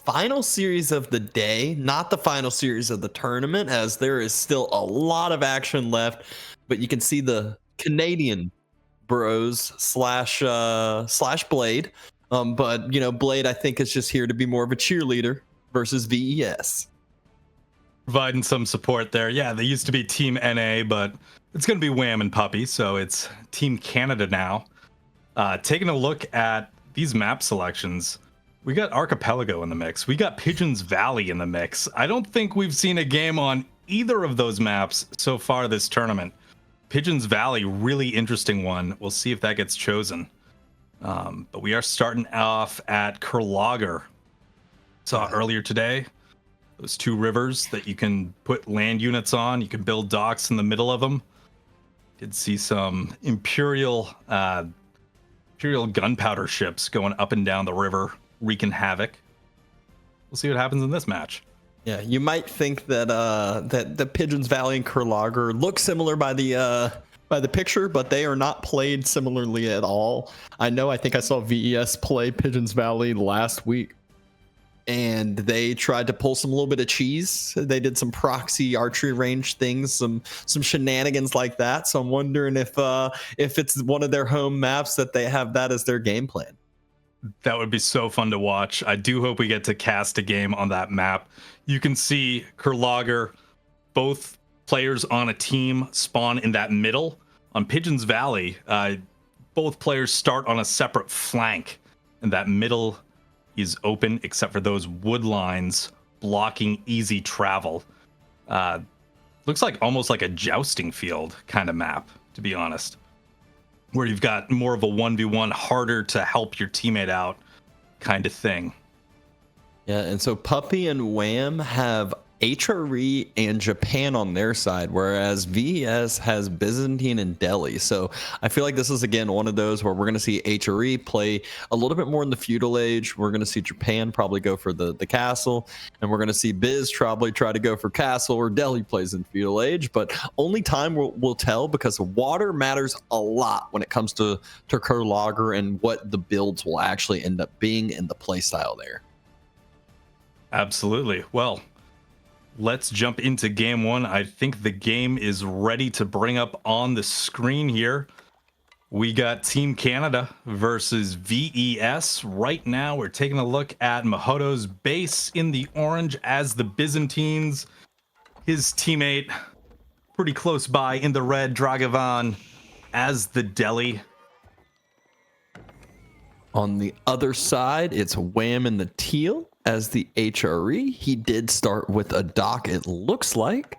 final series of the day, not the final series of the tournament, as there is still a lot of action left. But you can see the Canadian bros slash Blade. But Blade, I think, is just here to be more of a cheerleader versus VES. Providing some support there. Yeah, they used to be Team NA, but it's going to be Wham and Puppy, so it's Team Canada now. Taking a look at these map selections, we got Archipelago in the mix. We got Pigeons Valley in the mix. I don't think we've seen a game on either of those maps so far this tournament. Pigeons Valley, really interesting one. We'll see if that gets chosen. But we are starting off at Kurlager. Saw earlier today, those two rivers that you can put land units on. You can build docks in the middle of them. Did see some Imperial gunpowder ships going up and down the river, wreaking havoc. We'll see what happens in this match. Yeah, you might think that that the Pigeons Valley and Kurlager look similar by the picture, but they are not played similarly at all. I think I saw VES play Pigeons Valley last week, and they tried to pull some little bit of cheese. They did some proxy archery range things, some shenanigans like that. So I'm wondering if it's one of their home maps that they have that as their game plan. That would be so fun to watch. I do hope we get to cast a game on that map. You can see Kurlager, both players on a team spawn in that middle. On Pigeons Valley, both players start on a separate flank, and that middle is open except for those wood lines blocking easy travel. Looks like almost like a jousting field kind of map, to be honest, where you've got more of a 1v1, harder to help your teammate out kind of thing. Yeah, and so Puppy and Wham have HRE and Japan on their side, whereas VES has Byzantine and Delhi. So I feel like this is, again, one of those where we're going to see HRE play a little bit more in the feudal age. We're going to see Japan probably go for the castle, and we're going to see Biz probably try to go for castle, or Delhi plays in feudal age. But only time will tell, because water matters a lot when it comes to Kurlager and what the builds will actually end up being in the play style there. Absolutely. Well, let's jump into game one. I think the game is ready to bring up on the screen here. We got Team Canada versus VES. Right now, we're taking a look at Mahoto's base in the orange as the Byzantines. His teammate pretty close by in the red, Dragavan, as the Delhi. On the other side, it's Wham in the teal as the HRE. He did start with a dock, it looks like,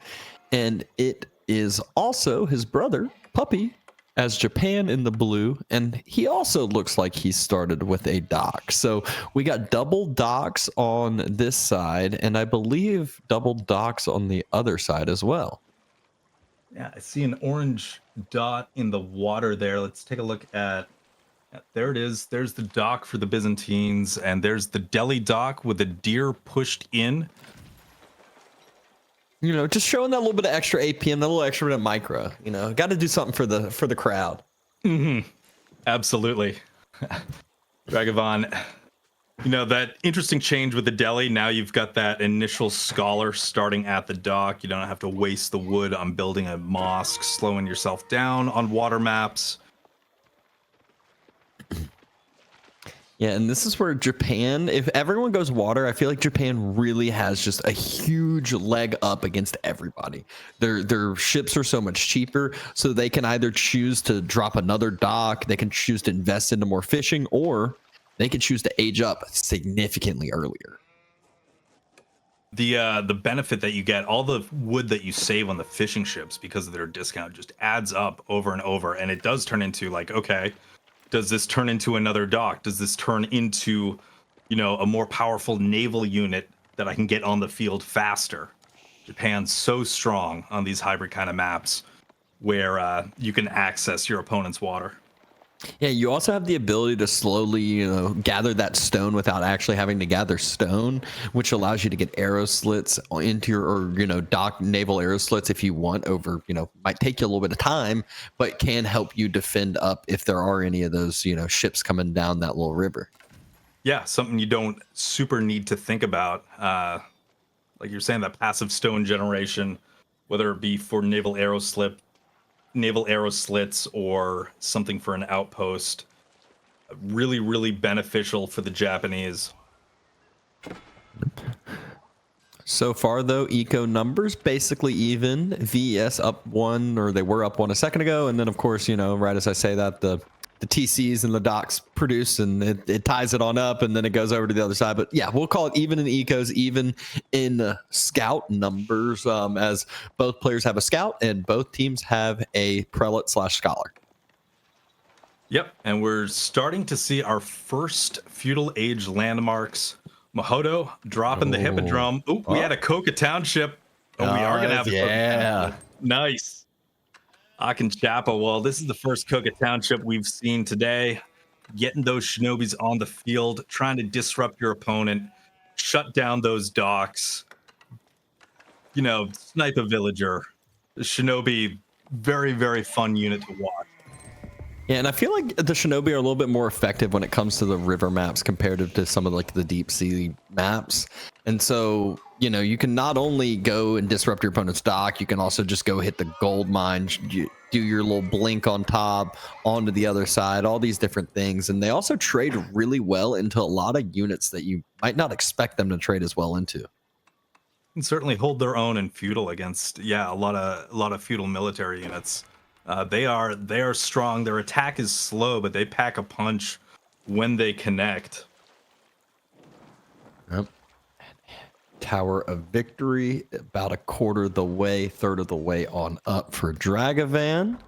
and it is also his brother, Puppy, as Japan in the blue, and he also looks like he started with a dock. So we got double docks on this side, and I believe double docks on the other side as well. Yeah, I see an orange dot in the water there. Let's take a look at... There it is. There's the dock for the Byzantines, and there's the Delhi dock with a deer pushed in. Just showing that little bit of extra APM, that little extra bit of micro. Got to do something for the crowd. Mm-hmm. Absolutely. Dragavan, that interesting change with the Delhi. Now you've got that initial scholar starting at the dock. You don't have to waste the wood on building a mosque, slowing yourself down on water maps. Yeah, and this is where Japan, if everyone goes water, I feel like Japan really has just a huge leg up against everybody. Their ships are so much cheaper, so they can either choose to drop another dock, they can choose to invest into more fishing, or they can choose to age up significantly earlier. The benefit that you get, all the wood that you save on the fishing ships because of their discount just adds up over and over, and it does turn into like, okay, does this turn into another dock? Does this turn into, a more powerful naval unit that I can get on the field faster? Japan's so strong on these hybrid kind of maps where you can access your opponent's water. Yeah, you also have the ability to slowly, gather that stone without actually having to gather stone, which allows you to get arrow slits into your, dock naval arrow slits if you want over, might take you a little bit of time, but can help you defend up if there are any of those, ships coming down that little river. Yeah, something you don't super need to think about. Like you're saying, that passive stone generation, whether it be for naval arrow slits, or something for an outpost, really, really beneficial for the Japanese. So far, though, eco numbers basically even. VES up one, or they were up one a second ago, and then of course, you know, right as I say that, the TCs and the docks produce, and it ties it on up, and then it goes over to the other side. But yeah, we'll call it even in ecos, even in scout numbers, as both players have a scout and both teams have a prelate slash scholar. Yep, and we're starting to see our first feudal age landmarks. Mahodo dropping the hippodrome. Oh, we had a Coca Township. Oh, we are gonna have a Coca yeah. Township. Nice. Akinchapa. Well, this is the first Coca Township we've seen today. Getting those shinobis on the field, trying to disrupt your opponent, shut down those docks. You know, snipe a villager. The shinobi, very, very fun unit to watch. Yeah, and I feel like the Shinobi are a little bit more effective when it comes to the river maps compared to some of like the deep sea maps. And so, you know, you can not only go and disrupt your opponent's dock, you can also just go hit the gold mine, do your little blink on top, onto the other side, all these different things. And they also trade really well into a lot of units that you might not expect them to trade as well into. And certainly hold their own in feudal against, yeah, a lot of feudal military units. They are strong. Their attack is slow, but they pack a punch when they connect. Yep. Tower of Victory, about a quarter of the way, third of the way on up for Dragavan.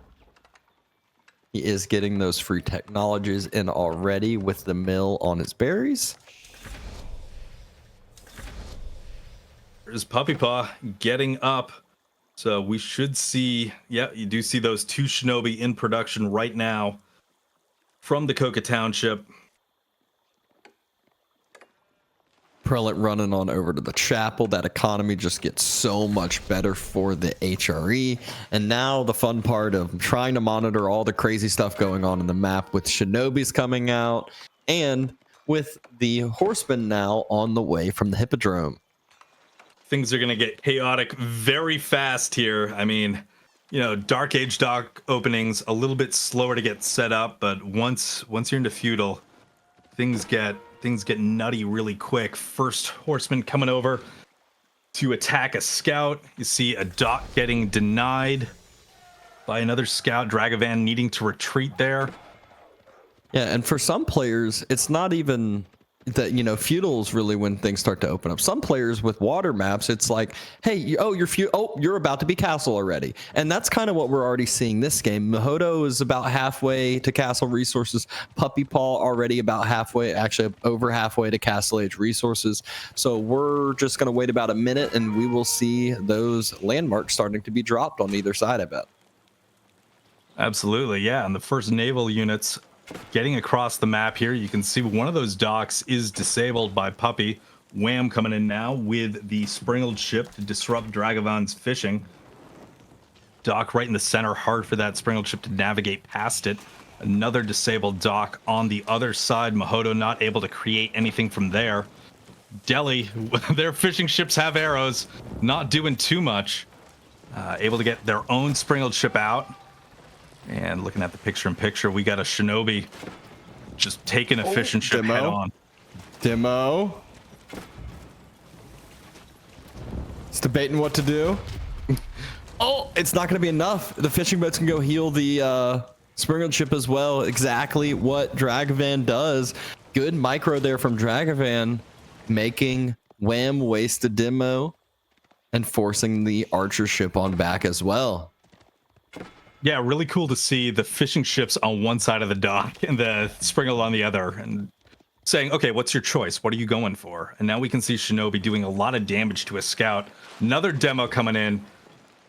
He is getting those free technologies in already with the mill on his berries. There's Puppy Paw getting up. So we should see, yeah, you do see those two shinobi in production right now from the Coca Township. Prelate running on over to the chapel. That economy just gets so much better for the HRE. And now the fun part of trying to monitor all the crazy stuff going on in the map with shinobis coming out and with the horsemen now on the way from the hippodrome. Things are going to get chaotic very fast here. I mean, you know, Dark Age dock openings a little bit slower to get set up, but once you're into feudal, things get nutty really quick. First horseman coming over to attack a scout. You see a dock getting denied by another scout. Dragavan needing to retreat there. Yeah, and for some players, it's not even that, you know, feudal is really when things start to open up. Some players with water maps, it's like, hey, you're about to be castle already. And that's kind of what we're already seeing this game. Mahodo is about halfway to castle resources. Puppy Paw already about halfway, actually over halfway to castle age resources. So we're just going to wait about a minute and we will see those landmarks starting to be dropped on either side, I bet. Absolutely, yeah. And the first naval units getting across the map here. You can see one of those docks is disabled by Puppy. Wham coming in now with the springled ship to disrupt Dragavan's fishing. Dock right in the center, hard for that springled ship to navigate past it. Another disabled dock on the other side. Mahodo not able to create anything from there. Delhi, their fishing ships have arrows, not doing too much. Able to get their own springled ship out. And looking at the picture-in-picture, we got a shinobi just taking a fishing ship head on. Demo. It's debating what to do. Oh, it's not going to be enough. The fishing boats can go heal the springled ship as well. Exactly what Dragavan does. Good micro there from Dragavan, making Wham waste a demo and forcing the archer ship on back as well. Yeah, really cool to see the fishing ships on one side of the dock and the springle on the other, and saying, okay, what's your choice? What are you going for? And now we can see Shinobi doing a lot of damage to a scout. Another demo coming in.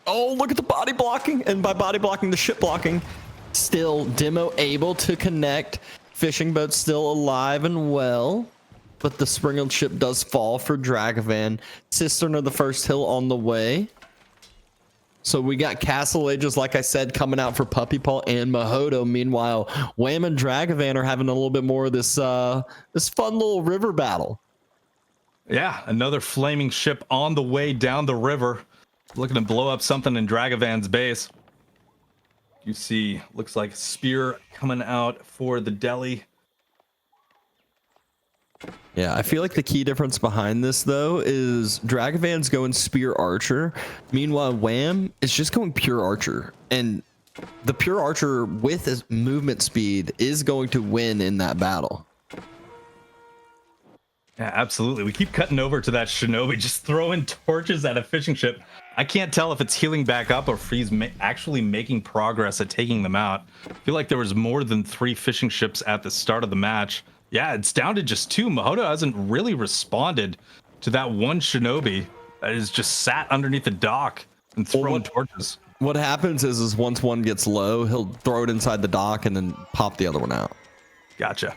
Oh, look at the body blocking. And by body blocking, the ship blocking. Still, demo able to connect. Fishing boat still alive and well. But the springled ship does fall for Dragavan. Cistern of the first hill on the way. So we got Castle Ages, like I said, coming out for Puppy Paw and Mahodo. Meanwhile, Wham and Dragavan are having a little bit more of this this fun little river battle. Yeah, another flaming ship on the way down the river, looking to blow up something in Dragavan's base. You see, looks like spear coming out for the deli. Yeah, I feel like the key difference behind this, though, is Dragavan's going Spear Archer. Meanwhile, Wham is just going Pure Archer. And the Pure Archer with his movement speed is going to win in that battle. Yeah, absolutely. We keep cutting over to that Shinobi, just throwing torches at a fishing ship. I can't tell if it's healing back up or if he's actually making progress at taking them out. I feel like there was more than 3 fishing ships at the start of the match. Yeah, it's down to just 2. Mahodo hasn't really responded to that one Shinobi that is just sat underneath the dock and throwing torches. What happens is once one gets low, he'll throw it inside the dock and then pop the other one out. Gotcha.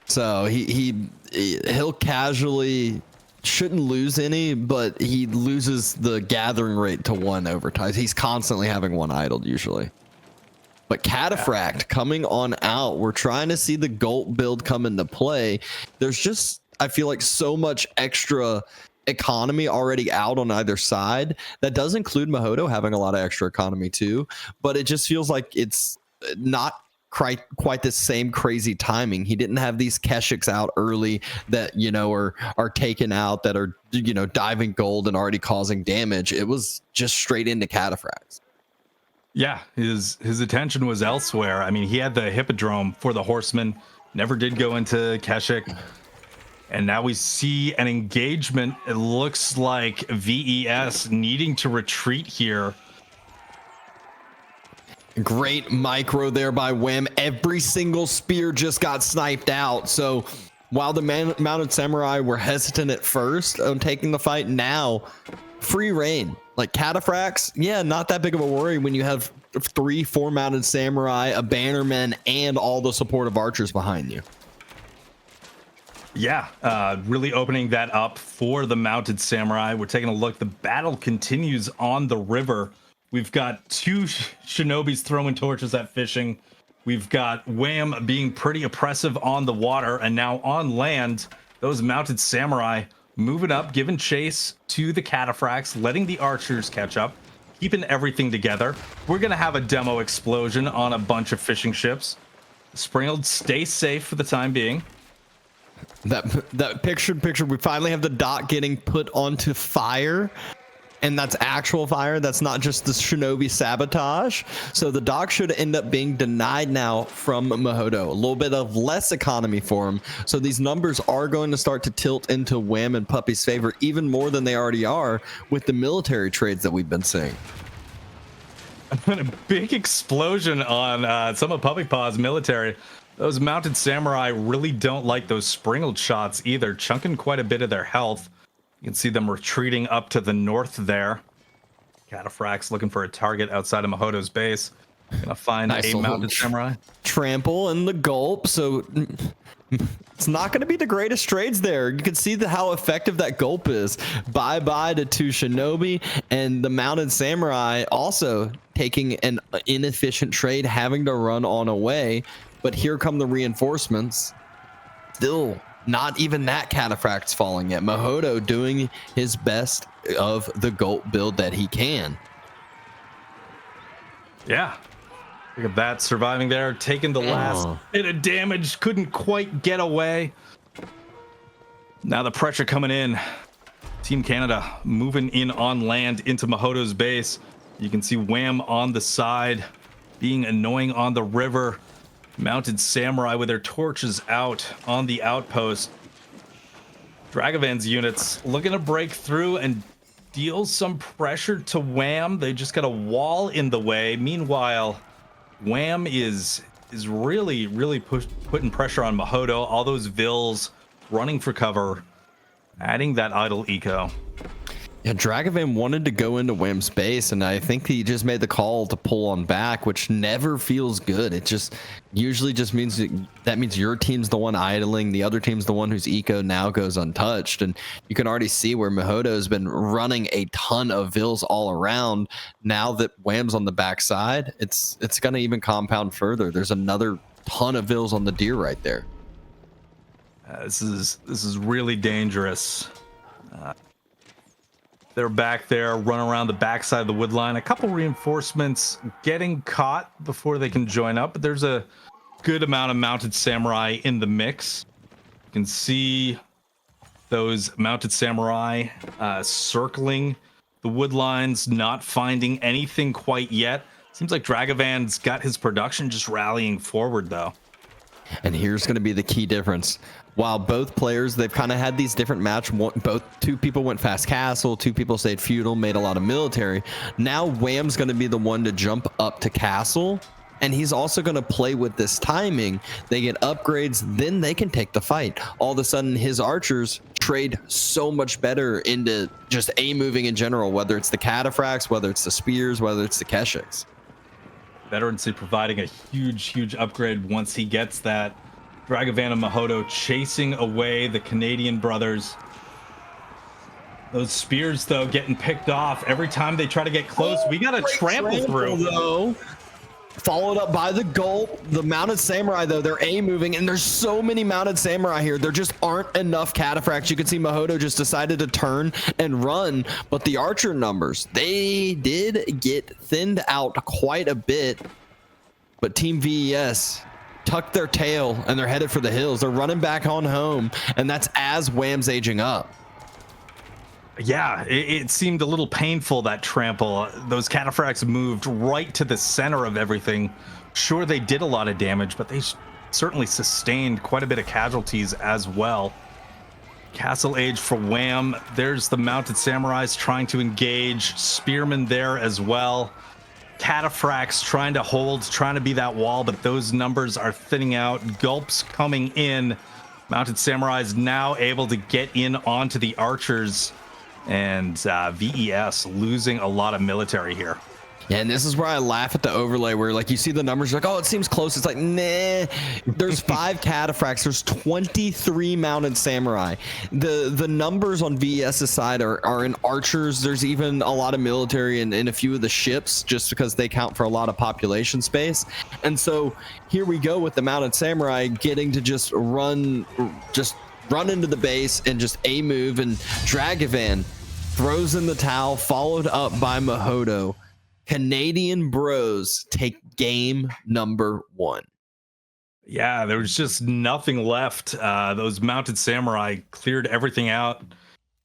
So he'll casually shouldn't lose any, but he loses the gathering rate to 1 over time. He's constantly having 1 idled usually. But Cataphract coming on out, we're trying to see the Gulp build come into play. There's just, I feel like, so much extra economy already out on either side. That does include Mahodo having a lot of extra economy too, but it just feels like it's not quite the same crazy timing. He didn't have these Keshiks out early that, you know, are taken out, that are, you know, diving gold and already causing damage. It was just straight into Cataphracts. Yeah, his attention was elsewhere. I mean, he had the Hippodrome for the Horsemen, never did go into Keshik. And now we see an engagement. It looks like VES needing to retreat here. Great micro there by Wham. Every single spear just got sniped out. So while the Mounted Samurai were hesitant at first on taking the fight, now free reign. Like Cataphracts, yeah, not that big of a worry when you have 3-4 Mounted Samurai, a Bannerman, and all the supportive archers behind you. Yeah, really opening that up for the Mounted Samurai. We're taking a look. The battle continues on the river. We've got 2 Shinobis throwing torches at fishing. We've got Wham being pretty oppressive on the water. And now on land, those Mounted Samurai moving up, giving chase to the Cataphracts, letting the archers catch up, keeping everything together. We're going to have a demo explosion on a bunch of fishing ships. Springald, stay safe for the time being. That picture, we finally have the dock getting put onto fire. And that's actual fire. That's not just the Shinobi sabotage. So the dock should end up being denied now from Mahodo. A little bit of less economy for him. So these numbers are going to start to tilt into Wham and Puppy's favor even more than they already are with the military trades that we've been seeing. A big explosion on some of Puppy Paw's military. Those Mounted Samurai really don't like those Springald shots either, chunking quite a bit of their health. You can see them retreating up to the north there. Cataphracts looking for a target outside of Mahodo's base. Gonna find nice a Mounted Samurai. Trample and the Gulp, so it's not going to be the greatest trades there. You can see how effective that Gulp is. Bye-bye to 2 Shinobi, and the Mounted Samurai also taking an inefficient trade, having to run on away. But here come the reinforcements. Still not even that Cataphract's falling yet. Mahodo doing his best of the Gulp build that he can. Yeah. Look at that, surviving there, taking the last bit of damage, couldn't quite get away. Now the pressure coming in. Team Canada moving in on land into Mahodo's base. You can see Wham on the side, being annoying on the river. Mounted Samurai with their torches out on the outpost. Dragavan's units looking to break through and deal some pressure to Wham. They just got a wall in the way. Meanwhile, Wham is really putting pressure on Mahodo. All those Vills running for cover, adding that idle eco. Yeah, Dragovan wanted to go into Wham's base, and I think he just made the call to pull on back, which never feels good. It just usually just means that means your team's the one idling, the other team's the one whose eco now goes untouched. And you can already see where Mahodo has been running a ton of vills all around. Now that Wham's on the backside, it's going to even compound further. There's another ton of vills on the deer right there. This is really dangerous. They're back there, run around the backside of the wood line. A couple reinforcements getting caught before they can join up, but there's a good amount of mounted samurai in the mix. You can see those mounted samurai circling the wood lines, not finding anything quite yet. Seems like Dragovan's got his production just rallying forward, though. And here's going to be the key difference. While both players, they've kind of had these different match. Two people went fast castle, two people stayed feudal, made a lot of military. Now Wham's going to be the one to jump up to castle, and he's also going to play with this timing. They get upgrades, then they can take the fight. All of a sudden, his archers trade so much better into just moving in general, whether it's the cataphracts, whether it's the spears, whether it's the keshiks. Veterancy providing a huge upgrade once he gets that. Dragovan and Mahodo chasing away the Canadian brothers. Those spears, though, getting picked off every time they try to get close. We got a trample through. Though. Followed up by the gulp. The mounted samurai, though, they're moving, and there's so many mounted samurai here. There just aren't enough cataphracts. You can see Mahodo just decided to turn and run, but the archer numbers, they did get thinned out quite a bit. But Team VES tucked their tail, and they're headed for the hills. They're running back on home, and that's as Wham's aging up. Yeah, it seemed a little painful, that trample. Those cataphracts moved right to the center of everything. Sure, they did a lot of damage, but they certainly sustained quite a bit of casualties as well. Castle age for Wham. There's the mounted samurais trying to engage. Spearmen there as well. Cataphracts trying to hold, trying to be that wall, but those numbers are thinning out. Gulps coming in. Mounted samurais now able to get in onto the archers. And VES losing a lot of military here. Yeah, and this is where I laugh at the overlay where, like, you see the numbers, you're like, oh, it seems close. It's like, nah. There's 5 cataphracts. There's 23 mounted samurai. The numbers on VES's side are in archers. There's even a lot of military in a few of the ships, just because they count for a lot of population space. And so here we go with the mounted samurai getting to just run into the base and just move, and Dragovan throws in the towel, followed up by Mahodo. Canadian bros take game number 1. Yeah, there was just nothing left. Those mounted samurai cleared everything out,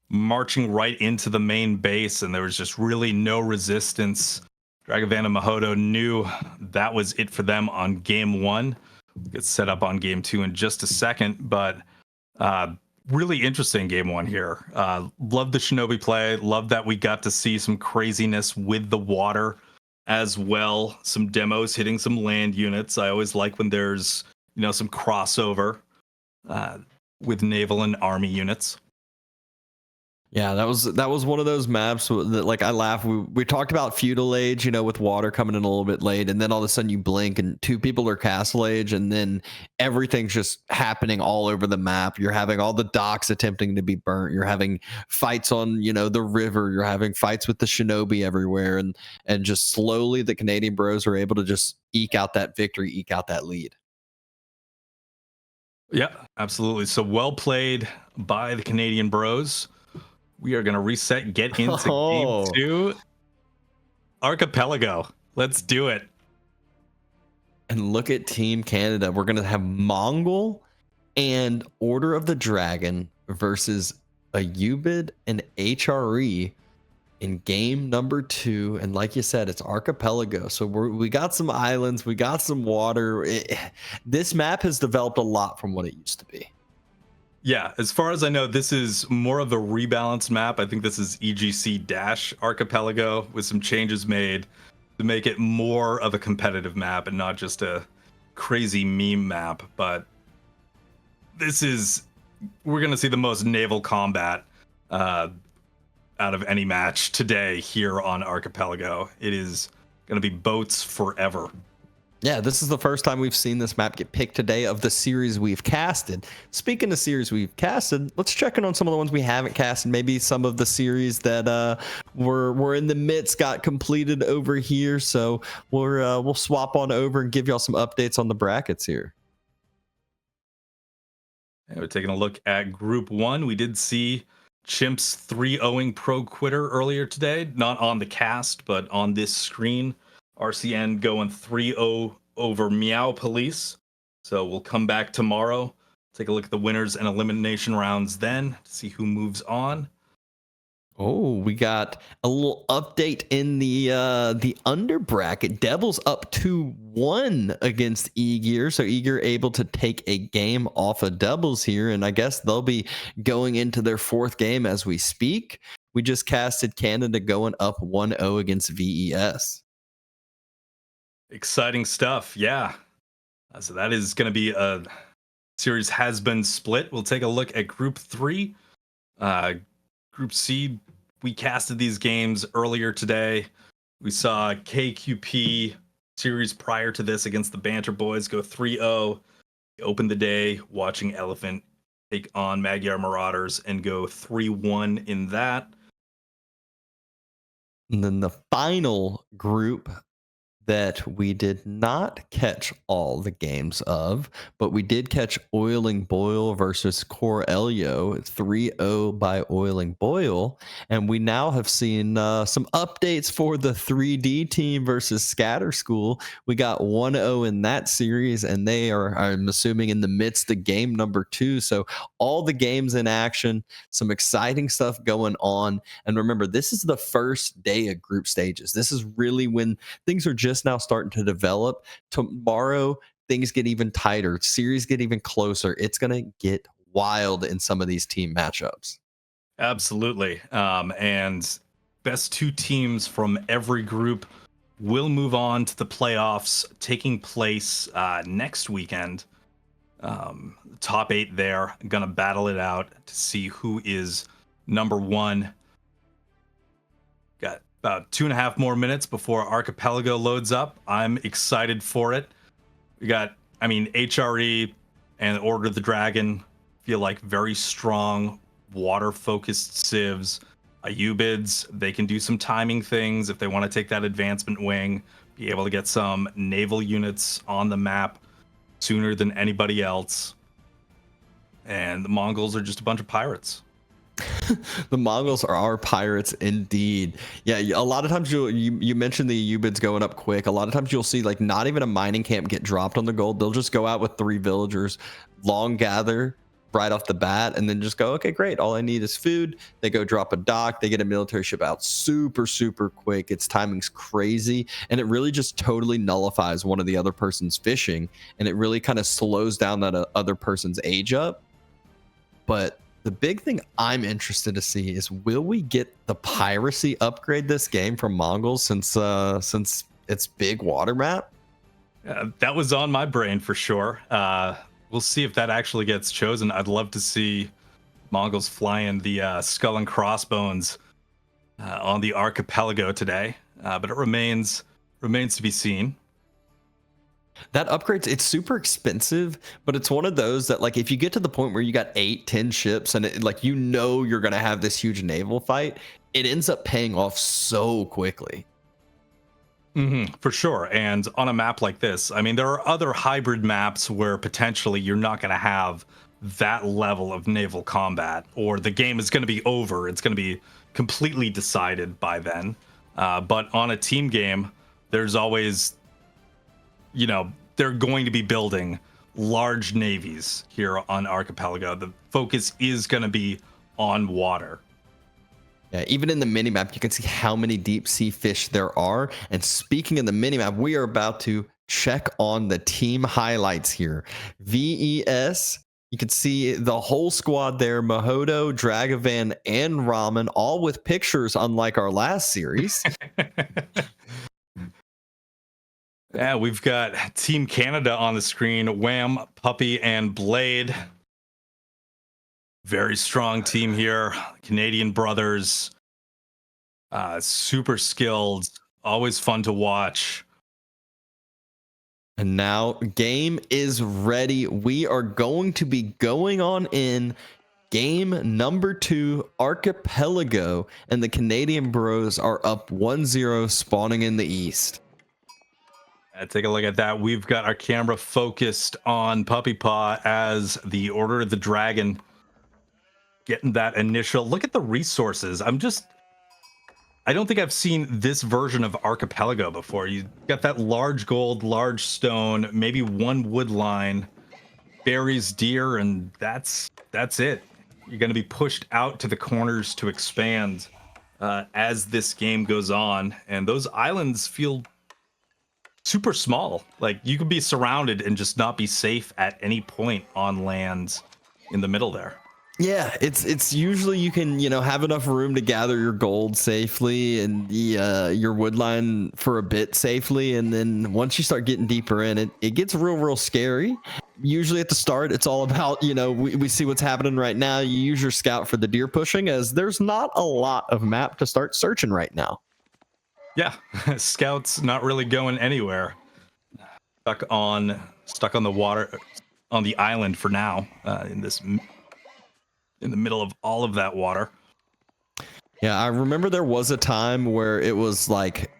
marching right into the main base, and there was just really no resistance. Dragovan and Mahodo knew that was it for them on game 1. We'll get set up on game 2 in just a second, but really interesting game 1 here. Love the Shinobi play. Love that we got to see some craziness with the water as well. Some demos hitting some land units. I always like when there's, some crossover with naval and army units. Yeah, that was one of those maps that, like, I laugh. We talked about feudal age, with water coming in a little bit late, and then all of a sudden you blink and 2 people are castle age, and then everything's just happening all over the map. You're having all the docks attempting to be burnt. You're having fights on, the river. You're having fights with the shinobi everywhere, and just slowly the Canadian bros are able to just eke out that victory, eke out that lead. Yeah, absolutely. So well played by the Canadian bros. We are going to reset, get into game 2. Archipelago. Let's do it. And look at Team Canada. We're going to have Mongol and Order of the Dragon versus a Ubid and HRE in game number 2. And like you said, it's Archipelago. So we got some islands. We got some water. This map has developed a lot from what it used to be. Yeah, as far as I know, this is more of a rebalanced map. I think this is EGC-Archipelago with some changes made to make it more of a competitive map and not just a crazy meme map. But we're going to see the most naval combat out of any match today here on Archipelago. It is going to be boats forever. Yeah, this is the first time we've seen this map get picked today of the series we've casted. Speaking of series we've casted, let's check in on some of the ones we haven't casted. Maybe some of the series that we're in the midst got completed over here. So we'll swap on over and give y'all some updates on the brackets here. And we're taking a look at Group 1. We did see Chimps 3-0ing Pro Quitter earlier today. Not on the cast, but on this screen. RCN going 3-0 over Meow Police. So we'll come back tomorrow, take a look at the winners and elimination rounds then to see who moves on. Oh, we got a little update in the under bracket. Devils up 2-1 against E-Gear. So E-Gear able to take a game off of Devils here, and I guess they'll be going into their fourth game as we speak. We just casted Canada going up 1-0 against VES. Exciting stuff. Yeah. So that is going to be a series has been split. We'll take a look at Group 3. Group C, we casted these games earlier today. We saw KQP series prior to this against the Banter Boys go 3-0. Opened the day watching Elephant take on Magyar Marauders and go 3-1 in that. And then the final group that we did not catch all the games of, but we did catch Oiling Boil versus Corelio, 3-0 by Oiling Boil. And we now have seen some updates for the 3D team versus Scatter School. We got 1-0 in that series, and they are, I'm assuming, in the midst of game number 2. So all the games in action, some exciting stuff going on. And remember, this is the first day of group stages. This is really when things are just now starting to develop. Tomorrow, things get even tighter. Series get even closer. It's going to get wild in some of these team matchups. Absolutely. And best 2 teams from every group will move on to the playoffs taking place next weekend. Top 8 there, gonna battle it out to see who is number 1. Got about 2.5 more minutes before Archipelago loads up. I'm excited for it. We got, HRE and Order of the Dragon feel like very strong water-focused civs. Ayubids, they can do some timing things if they want to take that advancement wing, be able to get some naval units on the map sooner than anybody else. And the Mongols are just a bunch of pirates. The Mongols are our pirates indeed. Yeah, a lot of times you mentioned the Ubids going up quick. A lot of times you'll see like not even a mining camp get dropped on the gold. They'll just go out with 3 villagers, long gather right off the bat, and then just go, okay, great. All I need is food. They go drop a dock. They get a military ship out super, super quick. Its timing's crazy, and it really just totally nullifies one of the other person's fishing, and it really kind of slows down that other person's age up. But the big thing I'm interested to see is, will we get the piracy upgrade this game from Mongols since it's big water map? That was on my brain for sure. We'll see if that actually gets chosen. I'd love to see Mongols flying the skull and crossbones on the Archipelago today, but it remains to be seen. That upgrades, it's super expensive, but it's one of those that, like, if you get to the point where you got 8-10 ships and you're gonna have this huge naval fight, it ends up paying off so quickly. For sure. And on a map like this, there are other hybrid maps where potentially you're not going to have that level of naval combat, or the game is going to be over. It's going to be completely decided by then. But on a team game, there's always, they're going to be building large navies here on Archipelago. The focus is going to be on water. Yeah, even in the minimap, you can see how many deep sea fish there are. And speaking of the minimap, we are about to check on the team highlights here. VES, you can see the whole squad there, Mahodo, Dragavan, and Ramen, all with pictures, unlike our last series. Yeah, we've got Team Canada on the screen, Wham, Puppy, and Blade. Very strong team here. Canadian brothers Super skilled, always fun to watch. And now game is ready. We are going to be going on in game number 2, Archipelago, and the Canadian Bros are up 1-0, spawning in the east. Take a look at that. We've got our camera focused on Puppy Paw as the Order of the Dragon getting that initial look at the resources. I don't think I've seen this version of Archipelago before. You got that large gold, large stone, maybe one wood line, berries, deer, and that's it. You're going to be pushed out to the corners to expand as this game goes on, and those islands feel super small. Like you could be surrounded and just not be safe at any point on land in the middle there. Yeah, it's usually you can, have enough room to gather your gold safely and the your wood line for a bit safely, and then once you start getting deeper in it gets real scary. Usually at the start it's all about, we see what's happening right now. You use your scout for the deer pushing, as there's not a lot of map to start searching right now. Yeah, scouts not really going anywhere. Stuck on the water on the island for now, in the middle of all of that water. Yeah, I remember there was a time where it was like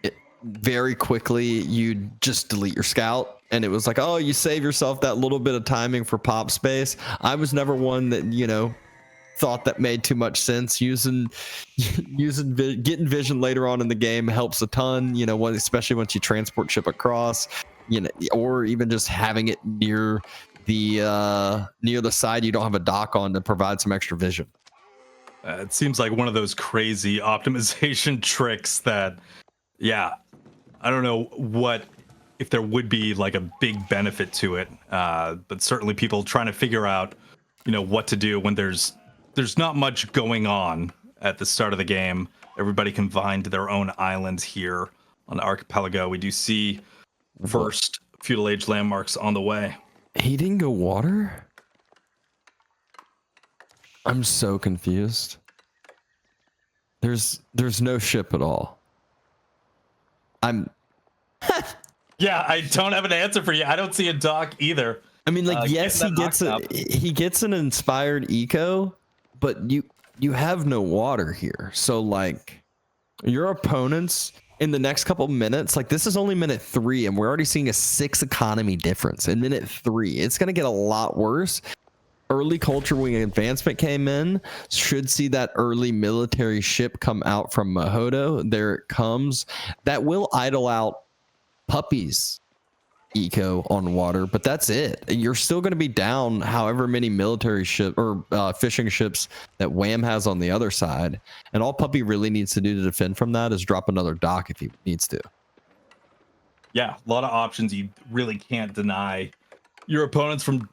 very quickly you just delete your scout, and it was like, oh, you save yourself that little bit of timing for pop space. I was never one that thought that made too much sense. Getting vision later on in the game helps a ton, especially once you transport ship across, or even just having it near the side you don't have a dock on to provide some extra vision. It seems like one of those crazy optimization tricks that, yeah, I don't know if there would be like a big benefit to it, but certainly people trying to figure out, what to do when there's not much going on at the start of the game. Everybody can find their own islands here on the Archipelago. We do see first feudal age landmarks on the way. He didn't go water? I'm so confused. There's no ship at all. Yeah, I don't have an answer for you. I don't see a dock either. I mean, yes, he gets an inspired eco, but you have no water here. So your opponents in the next couple minutes, this is only minute 3 and we're already seeing a 6 economy difference in minute 3. It's going to get a lot worse. Early culture wing advancement came in, should see that early military ship come out from Mahodo. There it comes. That will idle out Puppy's eco on water, but that's it. You're still going to be down however many military ship or fishing ships that Wham has on the other side, and all Puppy really needs to do to defend from that is drop another dock if he needs to. Yeah, a lot of options. You really can't deny your opponents from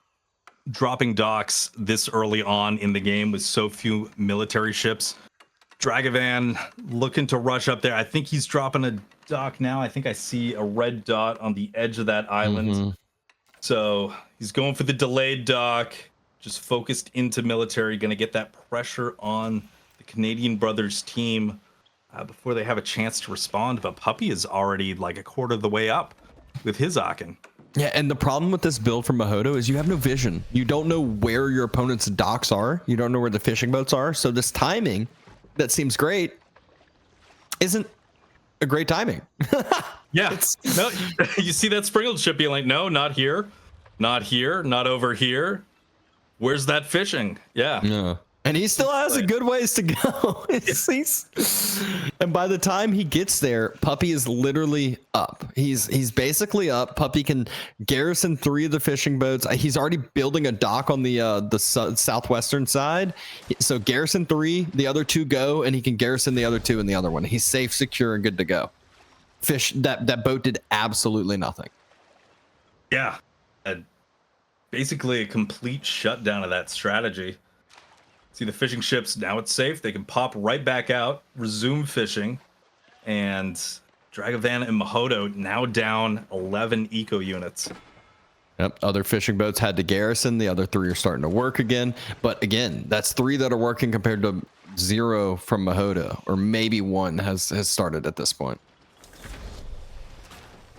dropping docks this early on in the game with so few military ships. Dragavan looking to rush up there. I think he's dropping a dock now. I think I see a red dot on the edge of that island. Mm-hmm. So he's going for the delayed dock, just focused into military, going to get that pressure on the Canadian Brothers team before they have a chance to respond. But Puppy is already like a quarter of the way up with his Aachen. Yeah, and the problem with this build from Mahodo is you have no vision. You don't know where your opponent's docks are. You don't know where the fishing boats are. So this timing that seems great isn't a great timing. Yeah. No, you see that sprinkled ship being like, no, not here, not here, not over here. Where's that fishing? Yeah. And he still has a good ways to go. And by the time he gets there, Puppy is literally up. He's basically up. Puppy can garrison 3 of the fishing boats. He's already building a dock on the southwestern side. So garrison 3, the other 2 go, and he can garrison the other 2 in the other one. He's safe, secure, and good to go. That boat did absolutely nothing. Yeah. Basically a complete shutdown of that strategy. See the fishing ships, now it's safe. They can pop right back out, resume fishing. And Dragavan and Mahodo now down 11 eco units. Yep, other fishing boats had to garrison. The other 3 are starting to work again. But again, that's 3 that are working compared to 0 from Mahoda, or maybe 1 has started at this point.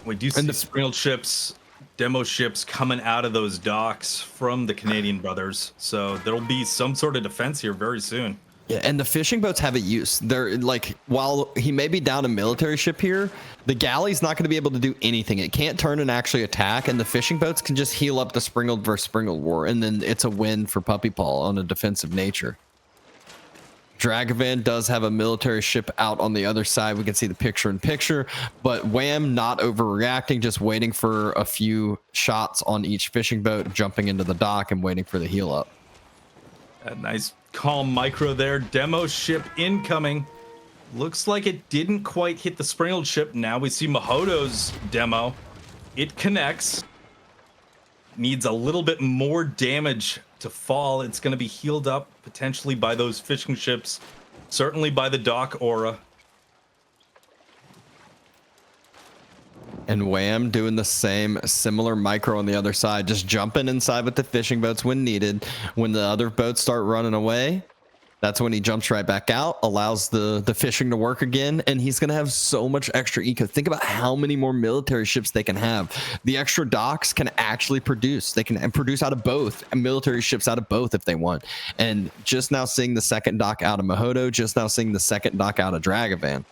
We do see sprinkled ships, demo ships coming out of those docks from the Canadian brothers. So there'll be some sort of defense here very soon. Yeah, and the fishing boats have a use. They're like, while he may be down a military ship here, the galley's not going to be able to do anything. It can't turn and actually attack, and the fishing boats can just heal up the sprinkled versus sprinkled war, and then it's a win for Puppy Paw on a defensive nature. Dragavan does have a military ship out on the other side. We can see the picture-in-picture, but Wham not overreacting, just waiting for a few shots on each fishing boat, jumping into the dock and waiting for the heal up. A nice calm micro there. Demo ship incoming. Looks like it didn't quite hit the sprinkled ship. Now we see Mahodo's demo. It connects. Needs a little bit more damage to fall. It's going to be healed up potentially by those fishing ships. Certainly by the dock aura. And Wham doing the same, similar micro on the other side, just jumping inside with the fishing boats when needed. When the other boats start running away, that's when he jumps right back out, allows the fishing to work again, and he's going to have so much extra eco. Think about how many more military ships they can have. The extra docks can actually produce. They can produce out of both, and military ships out of both if they want. And just now seeing the second dock out of Mahodo, just now seeing the second dock out of Dragavan.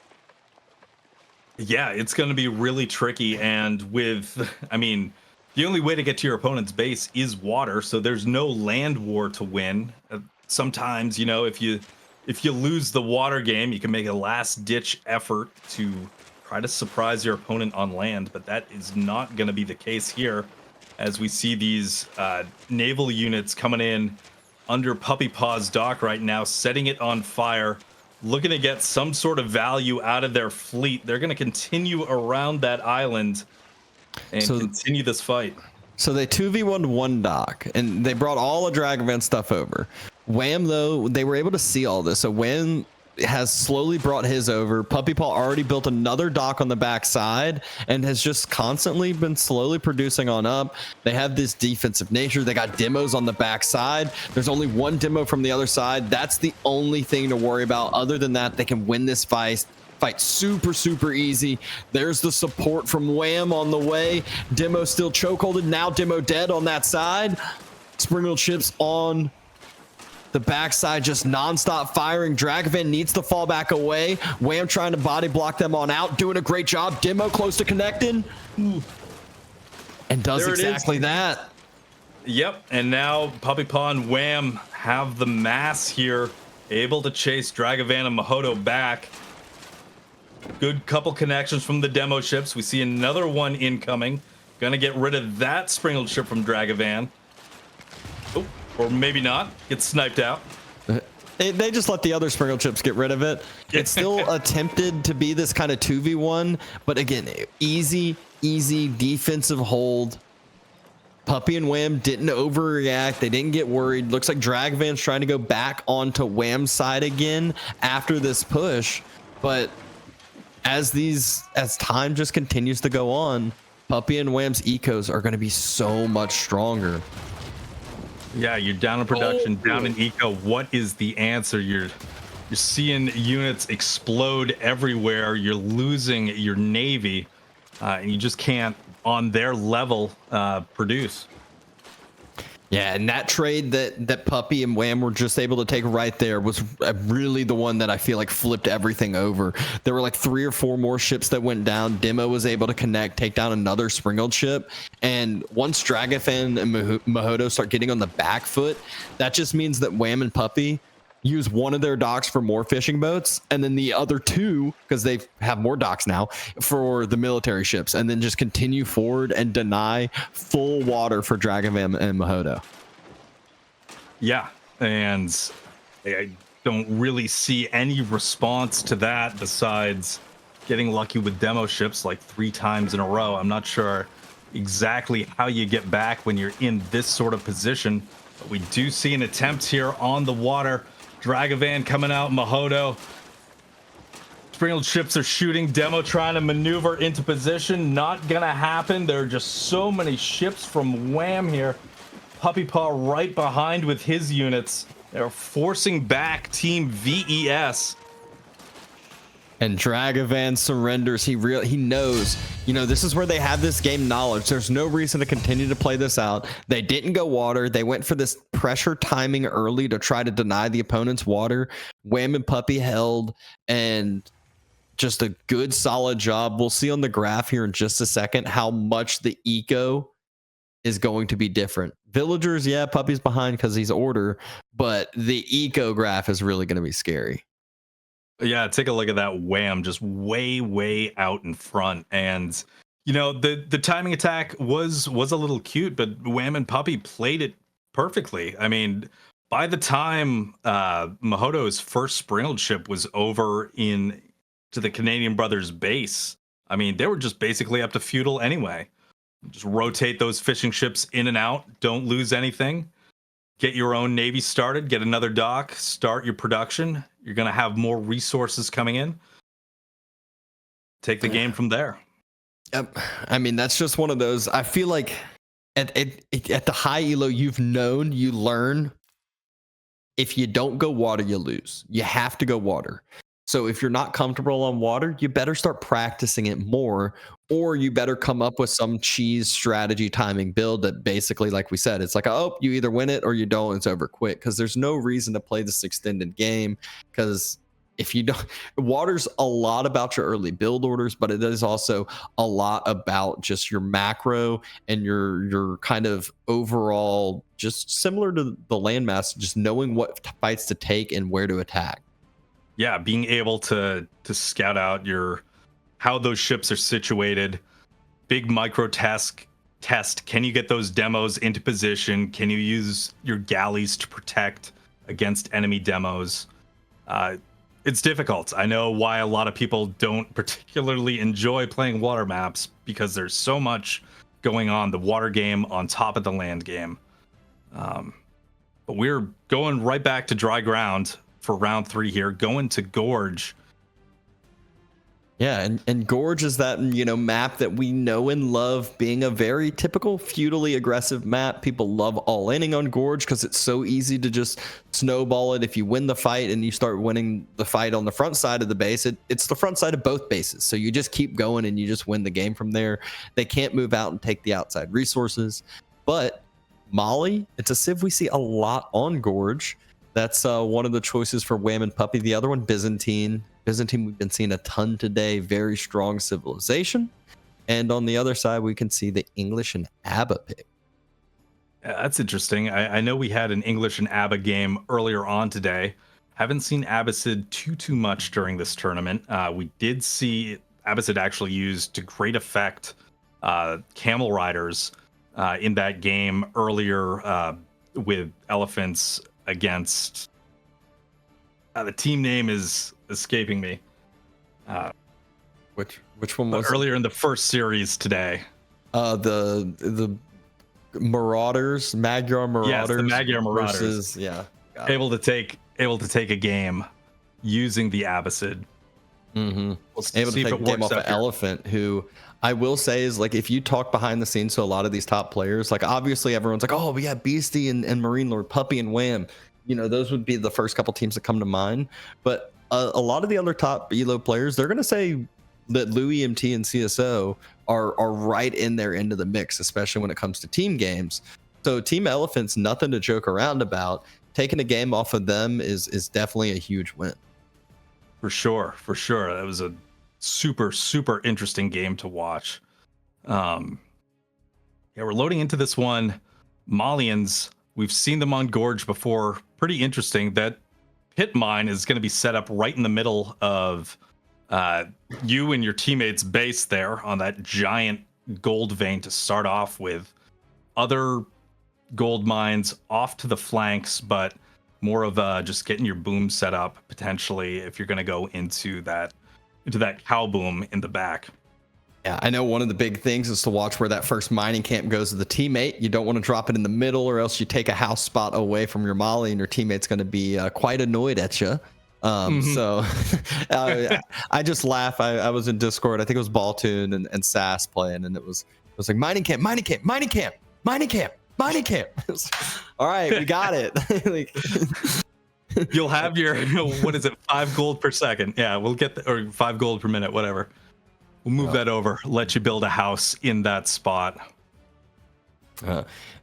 Yeah, it's going to be really tricky. And with, I mean, the only way to get to your opponent's base is water. So there's no land war to win. Sometimes, you know, if you lose the water game, you can make a last ditch effort to try to surprise your opponent on land. But that is not going to be the case here, as we see these naval units coming in under Puppy Paw's dock right now, setting it on fire. Looking to get some sort of value out of their fleet. They're going to continue around that island and continue this fight. So they 2v1 one dock, and they brought all the Dragavan stuff over. Wham, though, they were able to see all this. So Wham has slowly brought his over. Puppy Paw already built another dock on the back side and has just constantly been slowly producing on up. They have this defensive nature. They got demos on the back side. There's only one demo from the other side. That's the only thing to worry about. Other than that, they can win this fight super easy. There's the support from Wham on the way. Demo still chokeholded. Now Demo dead on that side. Sprinkled ships on the backside, just non-stop firing. Dragavan needs to fall back away. Wham trying to body block them on out, doing a great job. Demo close to connecting, and does exactly that. Yep, and now Puppy Paw and Wham have the mass here, able to chase Dragavan and Mahodo back. Good couple connections from the demo ships. We see another one incoming. Gonna get rid of that sprinkled ship from Dragavan. Oh, or maybe not. Get sniped out. They just let the other sprinkled ships get rid of it. It's still attempted to be this kind of 2v1, but again, easy defensive hold. Puppy and Wham didn't overreact. They didn't get worried. Looks like Dragavan's trying to go back onto Wham's side again after this push, but as time just continues to go on, Puppy and Wham's ecos are going to be so much stronger. Yeah, you're down in production, down in eco. What is the answer? You're seeing units explode everywhere. You're losing your navy, and you just can't, on their level, produce. Yeah, and that trade that Puppy and Wham were just able to take right there was really the one that I feel like flipped everything over. There were like 3 or 4 more ships that went down. Demo was able to connect, take down another sprinkled ship. And once Dragavan and Mahodo start getting on the back foot, that just means that Wham and Puppy use one of their docks for more fishing boats, and then the other 2, because they have more docks now, for the military ships, and then just continue forward and deny full water for Dragavan and Mahodo. Yeah, and I don't really see any response to that besides getting lucky with demo ships like 3 times in a row. I'm not sure exactly how you get back when you're in this sort of position, but we do see an attempt here on the water. Dragavan coming out, Mahodo. Sprinkled ships are shooting. Demo trying to maneuver into position. Not gonna happen. There are just so many ships from Wham here. Puppy Paw right behind with his units. They're forcing back Team VES. And Dragavan surrenders. He knows, this is where they have this game knowledge. There's no reason to continue to play this out. They didn't go water. They went for this pressure timing early to try to deny the opponent's water. Wham and Puppy held, and just a good solid job. We'll see on the graph here in just a second how much the eco is going to be different. Villagers, yeah, Puppy's behind because he's order, but the eco graph is really going to be scary. Yeah, take a look at that Wham, just way out in front. And the timing attack was a little cute, but Wham and Puppy played it perfectly. I mean, by the time Mahoto's first Springled ship was over to the Canadian Brothers base, I mean, they were just basically up to feudal anyway. Just rotate those fishing ships in and out, don't lose anything. Get your own navy started, get another dock, start your production. You're going to have more resources coming in. Take the game from there. I mean, that's just one of those. I feel like at the high elo, you learn. If you don't go water, you lose. You have to go water. So if you're not comfortable on water, you better start practicing it more, or you better come up with some cheese strategy timing build that basically, like we said, it's like, oh, you either win it or you don't. It's over quick, because there's no reason to play this extended game. Because if you don't, water's a lot about your early build orders, but it is also a lot about just your macro and your kind of overall, just similar to the landmass, just knowing what fights to take and where to attack. Yeah, being able to scout out how those ships are situated. Big micro test. Can you get those demos into position? Can you use your galleys to protect against enemy demos? It's difficult. I know why a lot of people don't particularly enjoy playing water maps, because there's so much going on, the water game on top of the land game. But we're going right back to dry ground for round 3 here, going to Gorge. Yeah, and Gorge is that, map that we know and love, being a very typical feudally aggressive map. People love all-inning on Gorge because it's so easy to just snowball it. If you win the fight and you start winning the fight on the front side of the base, it's the front side of both bases. So you just keep going and you just win the game from there. They can't move out and take the outside resources. But Molly, it's a civ we see a lot on Gorge. That's one of the choices for Wham and Puppy. The other one, Byzantine. Byzantine, we've been seeing a ton today. Very strong civilization. And on the other side, we can see the English and ABBA pick. Yeah, that's interesting. I know we had an English and ABBA game earlier on today. Haven't seen Abbasid too much during this tournament. We did see Abbasid actually used to great effect camel riders in that game earlier with elephants against the team name is escaping me. Which one was earlier in the first series today? The Marauders, Magyar Marauders. Yes, the Magyar Marauders. Versus, yeah, able to take a game using the Abbasid. Mm-hmm. We'll able to take a game off an here. elephant, who I will say is, like, if you talk behind the scenes to a lot of these top players, like, obviously everyone's like, oh, we got Beastie and Marine Lord, Puppy and Wham. Those would be the first couple teams that come to mind. But a lot of the other top ELO players, they're going to say that Louis MT and CSO are right in there into the mix, especially when it comes to team games. So Team Elephant's nothing to joke around about. Taking a game off of them is definitely a huge win. For sure. That was a super interesting game to watch. Yeah, we're loading into this one. Malians, we've seen them on Gorge before. Pretty interesting. That pit mine is going to be set up right in the middle of you and your teammates' base there on that giant gold vein to start off with. Other gold mines off to the flanks, but more of just getting your boom set up potentially if you're going to go into that cow boom in the back. Yeah, I know one of the big things is to watch where that first mining camp goes to the teammate. You don't want to drop it in the middle, or else you take a house spot away from your molly and your teammate's going to be quite annoyed at you. So I just laugh. I was in Discord. I think it was Balltoon and Sass playing, and it was like mining camp. mining camp. All right, we got it. Like, You'll have your what is it, 5 gold per second? Yeah, we'll get or 5 gold per minute, whatever. We'll move that over. Let you build a house in that spot.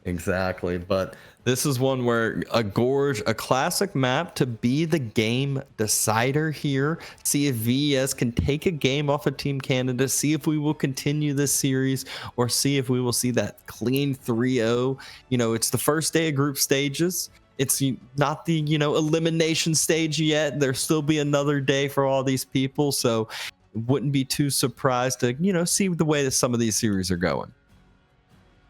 Exactly, but this is one where a gorge, a classic map to be the game decider here. See if VES can take a game off of Team Canada, see if we will continue this series, or see if we will see that clean 3-0. You know, it's the first day of group stages. It's not the, you know, elimination stage yet. There'll still be another day for all these people, so wouldn't be too surprised to, you know, see the way that some of these series are going.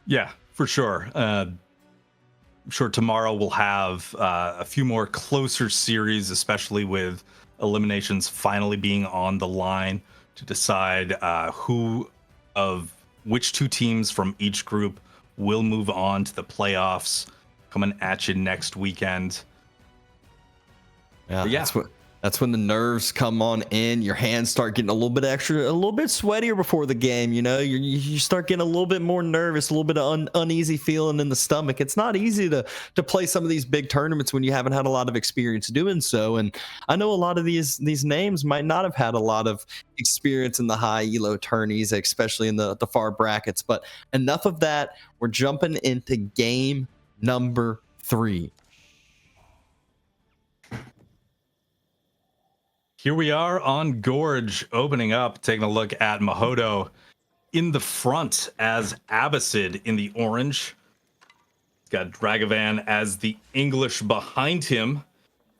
Yeah, for sure. I'm sure tomorrow we'll have a few more closer series, especially with eliminations finally being on the line to decide who of which 2 teams from each group will move on to the playoffs coming at you next weekend. Yeah, that's when the nerves come on in. Your hands start getting a little bit sweatier before the game. You know, you start getting a little bit more nervous, a little bit of uneasy feeling in the stomach. It's not easy to play some of these big tournaments when you haven't had a lot of experience doing so. And I know a lot of these names might not have had a lot of experience in the high elo tourneys, especially in the far brackets. But enough of that. We're jumping into game number 3. Here we are on Gorge, opening up, taking a look at Mahodo in the front as Abbasid in the orange. He's got Dragavan as the English behind him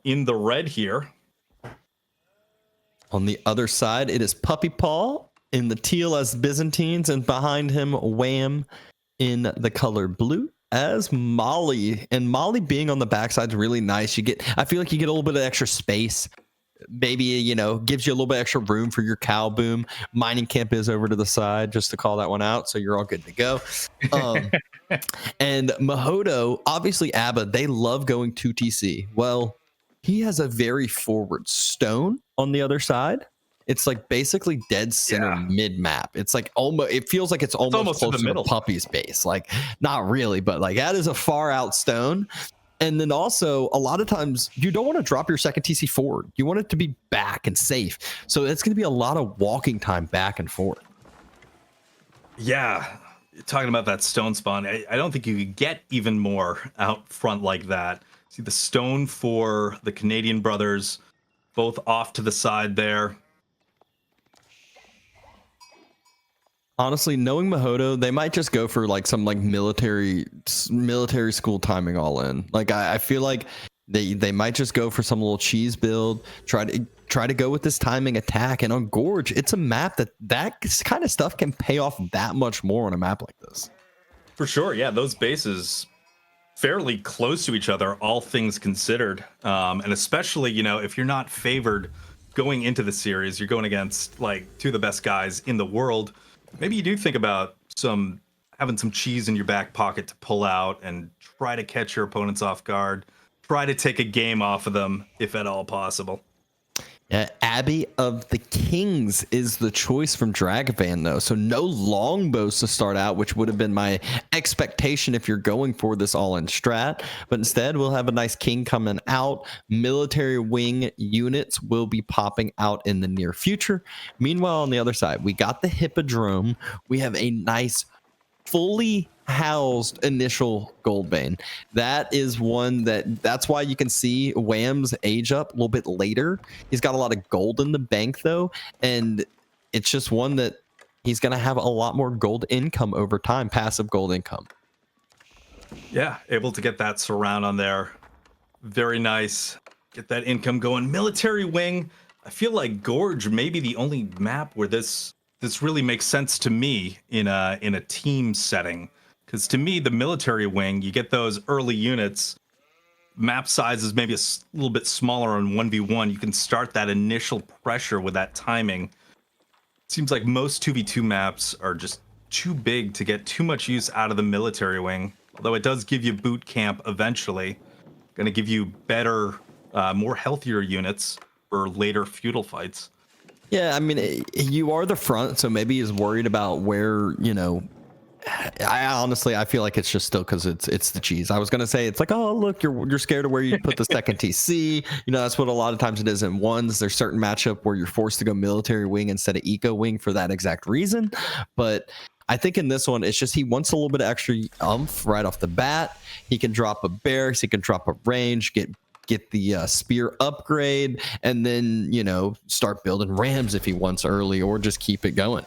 in the red here. On the other side, it is Puppy Paw in the teal as Byzantines, and behind him, Wham in the color blue as Molly. And Molly being on the backside is really nice. I feel like you get a little bit of extra space. Maybe, you know, gives you a little bit extra room for your cow boom. Mining camp is over to the side, just to call that one out, so you're all good to go. And Mahodo, obviously Abba, they love going 2TC. Well, he has a very forward stone on the other side. It's like basically dead center mid map. It's like almost, it feels like it's almost close to the Puppy's base. Like, not really, but like that is a far out stone. And then also, a lot of times, you don't want to drop your second TC forward. You want it to be back and safe. So it's going to be a lot of walking time back and forth. Yeah, talking about that stone spawn, I don't think you could get even more out front like that. See the stone for the Canadian brothers, both off to the side there. Honestly, knowing Mahodo, they might just go for like some like military school timing all in. Like I feel like they might just go for some little cheese build, try to go with this timing attack. And on Gorge, it's a map that kind of stuff can pay off that much more on a map like this. For sure, yeah, those bases fairly close to each other, all things considered, and especially, you know, if you're not favored going into the series, you're going against like 2 of the best guys in the world. Maybe you do think about having some cheese in your back pocket to pull out and try to catch your opponents off guard. Try to take a game off of them, if at all possible. Abbey of the Kings is the choice from Dragavan, though. So no longbows to start out, which would have been my expectation if you're going for this all-in strat. But instead, we'll have a nice king coming out. Military wing units will be popping out in the near future. Meanwhile, on the other side, we got the Hippodrome. We have a nice fully housed initial Goldbane. That is one that's why you can see Wham's age up a little bit later. He's got a lot of gold in the bank though, and it's just one that he's going to have a lot more gold income over time, passive gold income. Yeah, able to get that surround on there. Very nice. Get that income going. Military wing. I feel like Gorge may be the only map where this really makes sense to me in a team setting. Because to me, the military wing, you get those early units, map size is maybe a little bit smaller on 1v1. You can start that initial pressure with that timing. It seems like most 2v2 maps are just too big to get too much use out of the military wing. Although it does give you boot camp eventually. Going to give you better, more healthier units for later feudal fights. Yeah, I mean, you are the front, so maybe he's worried about where, you know, I honestly, I feel like it's just still because it's the cheese. I was gonna say it's like, oh look, you're scared of where you put the second TC. You know, that's what a lot of times it is in ones. There's certain matchup where you're forced to go military wing instead of eco wing for that exact reason. But I think in this one, it's just he wants a little bit of extra oomph right off the bat. He can drop a barracks, he can drop a range, get the spear upgrade, and then, you know, start building rams if he wants early, or just keep it going.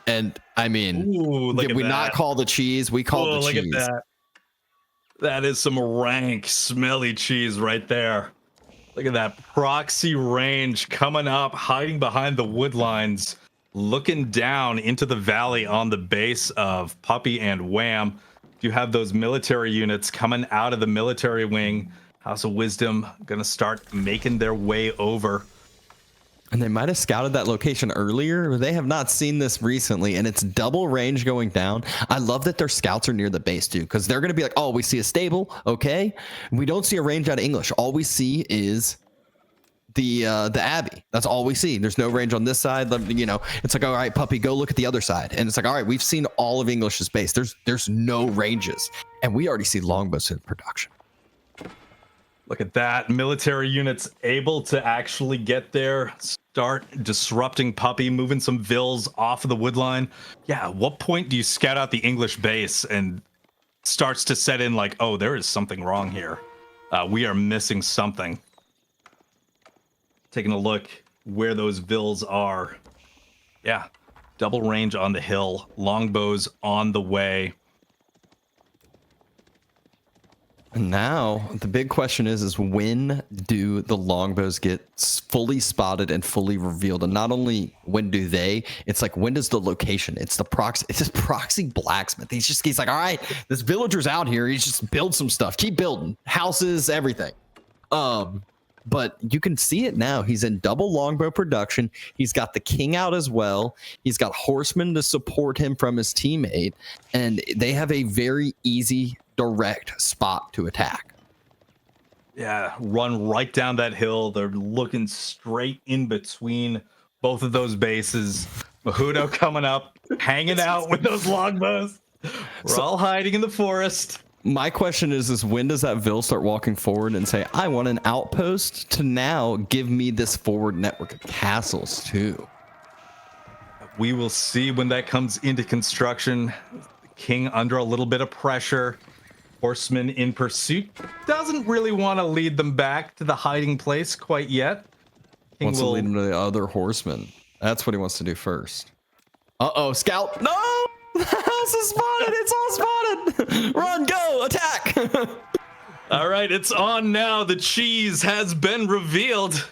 And I mean, Ooh, did we not call the cheese? We called the cheese. Look at that. That is some rank, smelly cheese right there. Look at that proxy range coming up, hiding behind the wood lines, looking down into the valley on the base of Puppy and Wham. You have those military units coming out of the military wing. House of Wisdom gonna start making their way over. And they might have scouted that location earlier. They have not seen this recently, and it's double range going down. I love that their scouts are near the base too, because they're going to be like, oh, we see a stable. Okay. We don't see a range out of English. All we see is the Abbey. That's all we see. There's no range on this side. You know, it's like, all right, Puppy, go look at the other side. And it's like, all right, we've seen all of English's base. There's no ranges. And we already see longbows in production. Look at that. Military units able to actually get there, start disrupting Puppy, moving some vills off of the wood line. Yeah, at what point do you scout out the English base and starts to set in like, oh, there is something wrong here. We are missing something. Taking a look where those vills are. Yeah, double range on the hill, longbows on the way. Now, the big question is when do the longbows get fully spotted and fully revealed? And not only when do they, it's like, when does the location? It's the proxy. It's this proxy blacksmith. He's like, all right, this villager's out here. He's just build some stuff. Keep building houses, everything. But you can see it now. He's in double longbow production. He's got the king out as well. He's got horsemen to support him from his teammate. And they have a very easy, direct spot to attack. Yeah, run right down that hill. They're looking straight in between both of those bases. Mahudo coming up, hanging out with those longbows. We're all hiding in the forest. My question is when does that Vil start walking forward and say, I want an outpost to now give me this forward network of castles too? We will see when that comes into construction. King under a little bit of pressure. Horseman in pursuit. Doesn't really want to lead them back to the hiding place quite yet. King wants to lead them to the other horseman. That's what he wants to do first. Uh-oh, scout. No! The house is spotted. It's all spotted. Run, go, attack. All right, it's on now. The cheese has been revealed.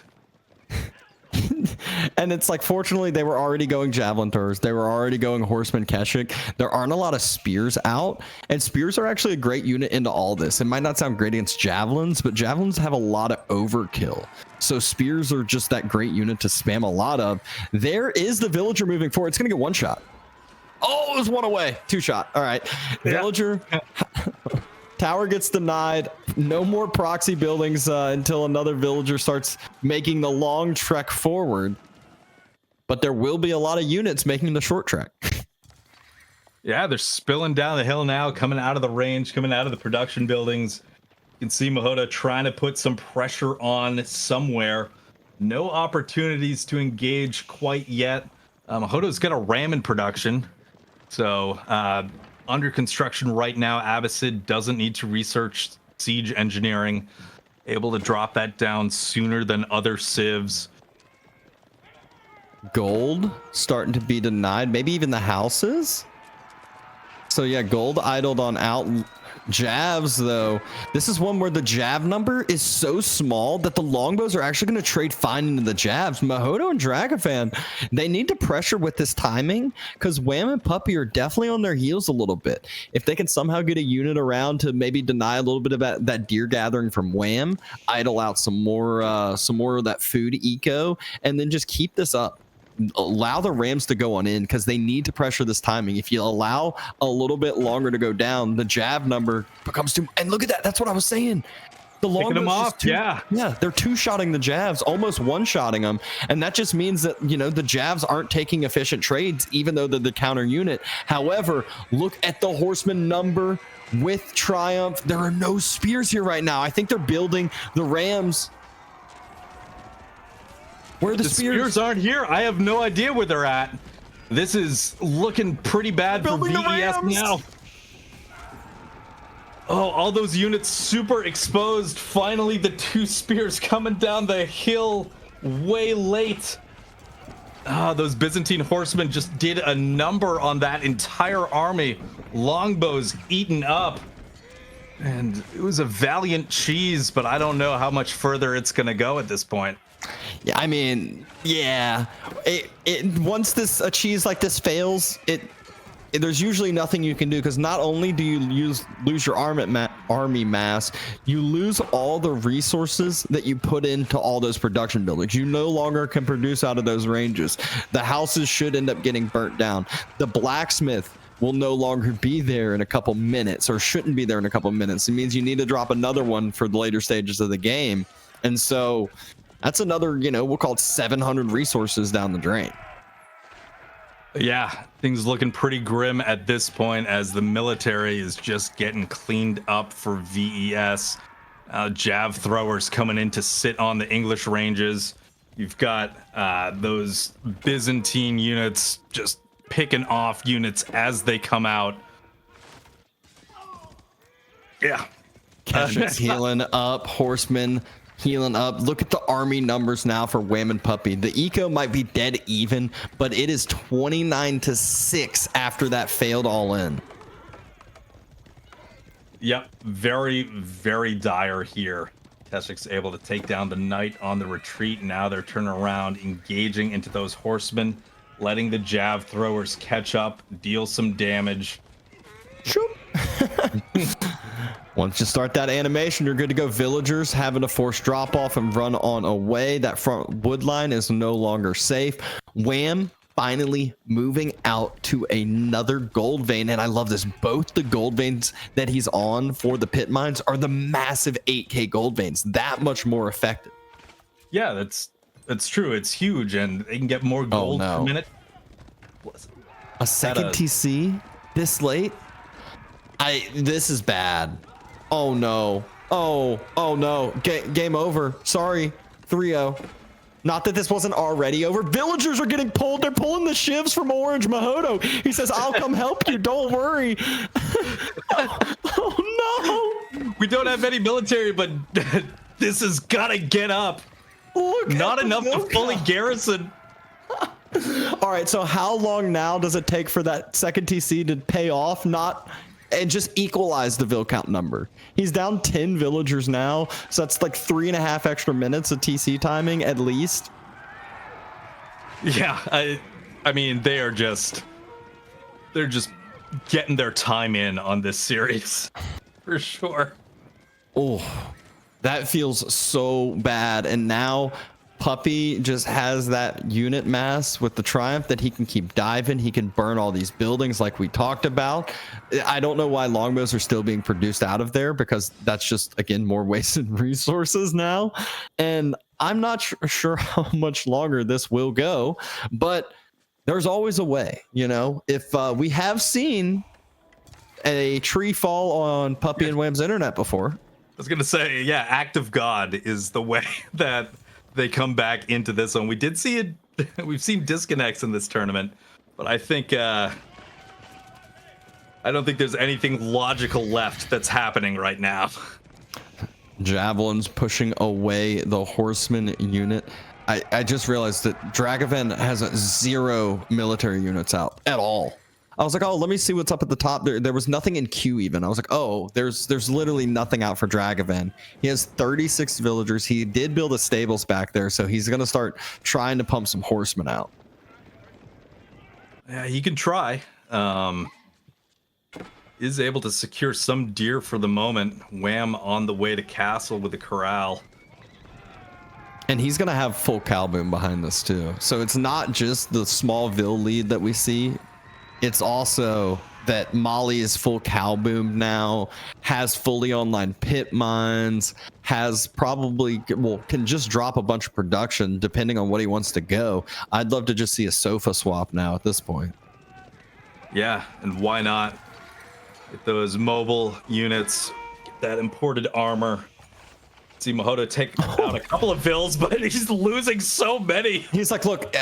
And it's like, fortunately, they were already going javelin throwers. They were already going horseman Keshik. There aren't a lot of spears out, and spears are actually a great unit into all this. It might not sound great against javelins, but javelins have a lot of overkill. So spears are just that great unit to spam a lot of. There is the villager moving forward. It's going to get one shot. Oh, it was one away. Two shot. All right. Yeah. Villager. Tower gets denied. No more proxy buildings until another villager starts making the long trek forward. But there will be a lot of units making the short trek. Yeah, they're spilling down the hill now, coming out of the range, coming out of the production buildings. You can see Mahoda trying to put some pressure on somewhere. No opportunities to engage quite yet. Mahoda's got a ram in production. So under construction right now. Abbasid doesn't need to research siege engineering. Able to drop that down sooner than other civs. Gold starting to be denied. Maybe even the houses. So yeah, gold idled on out. Javs though, this is one where the Jav number is so small that the longbows are actually going to trade fine into the Javs. Mahodo and Dragofan, they need to pressure with this timing because Wham and Puppy are definitely on their heels a little bit. If they can somehow get a unit around to maybe deny a little bit of that deer gathering from Wham, idle out some more of that food eco, and then just keep this up. Allow the Rams to go on in because they need to pressure this timing. If you allow a little bit longer to go down, the Jav number becomes too. And look at that. That's what I was saying. The Picking them longbow's off, just yeah, they're two-shotting the Javs, almost one-shotting them, and that just means that the Javs aren't taking efficient trades, even though they're the counter unit. However, look at the Horseman number with Triumph. There are no spears here right now. I think they're building the Rams. Where are the spears? Spears aren't here. I have no idea where they're at. This is looking pretty bad for VES now. Oh, all those units super exposed. Finally, the 2 spears coming down the hill way late. Ah, those Byzantine horsemen just did a number on that entire army. Longbows eaten up. And it was a valiant cheese, but I don't know how much further it's going to go at this point. Yeah, I mean, yeah. Once a cheese like this fails, there's usually nothing you can do, because not only do you lose your army mass, you lose all the resources that you put into all those production buildings. You no longer can produce out of those ranges. The houses should end up getting burnt down. The blacksmith will no longer be there in a couple minutes, or shouldn't be there in a couple minutes. It means you need to drop another one for the later stages of the game. And so that's another, we'll call it 700 resources down the drain. Yeah, things looking pretty grim at this point, as the military is just getting cleaned up for VES. Jav throwers coming in to sit on the English ranges. You've got those Byzantine units just picking off units as they come out. Yeah. Keshik's healing up, Horseman healing up. Look at the army numbers now for Wham and Puppy. The eco might be dead even, but it is 29-6 after that failed all in. Yep, very, very dire here. Keshik's able to take down the knight on the retreat. Now they're turning around, engaging into those horsemen, letting the Jav throwers catch up, deal some damage. Shoop. Once you start that animation, you're good to go. Villagers having to force drop off and run on away. That front wood line is no longer safe. Wham finally moving out to another gold vein, and I love this. Both the gold veins that he's on for the pit mines are the massive 8k gold veins, that much more effective. Yeah, that's true. It's huge, and they can get more gold per minute. A second TC this late? This is bad. Oh no. Oh no. Game over. Sorry. 3-0. Not that this wasn't already over. Villagers are getting pulled. They're pulling the shivs from Orange Mahodo. He says, I'll come help you. Don't worry. Oh no. We don't have any military, but this has got to get up. Not enough to fully garrison. All right. So how long now does it take for that second TC to pay off? And just equalize the vill count number. He's down 10 villagers now, so that's like 3.5 extra minutes of TC timing at least. Yeah, I mean they're just getting their time in on this series for sure. Oh, that feels so bad. And now Puppy just has that unit mass with the Triumph that he can keep diving. He can burn all these buildings like we talked about. I don't know why longbows are still being produced out of there, because that's just, again, more wasted resources now. And I'm not sure how much longer this will go, but there's always a way, if we have seen a tree fall on Puppy and Wham's internet before. I was going to say, yeah, act of God is the way that they come back into this one. We did see it. We've seen disconnects in this tournament, but I think I don't think there's anything logical left that's happening right now. Javelins pushing away the horseman unit. I just realized that Dragavan has 0 military units out at all. I was like, oh, let me see what's up at the top. There was nothing in queue even. I was like, oh, there's literally nothing out for Dragavan. He has 36 villagers. He did build a stables back there, so he's going to start trying to pump some horsemen out. Yeah, he can try. Is able to secure some deer for the moment. Wham on the way to castle with the corral. And he's going to have full cow boom behind this too. So it's not just the small Vill lead that we see. It's also that Molly is full cow boom now, has fully online pit mines, has probably, well, can just drop a bunch of production depending on what he wants to go. I'd love to just see a sofa swap now at this point. Yeah, and why not? Get those mobile units, get that imported armor. See Mahodo take out a couple of vills, but he's losing so many. He's like, look,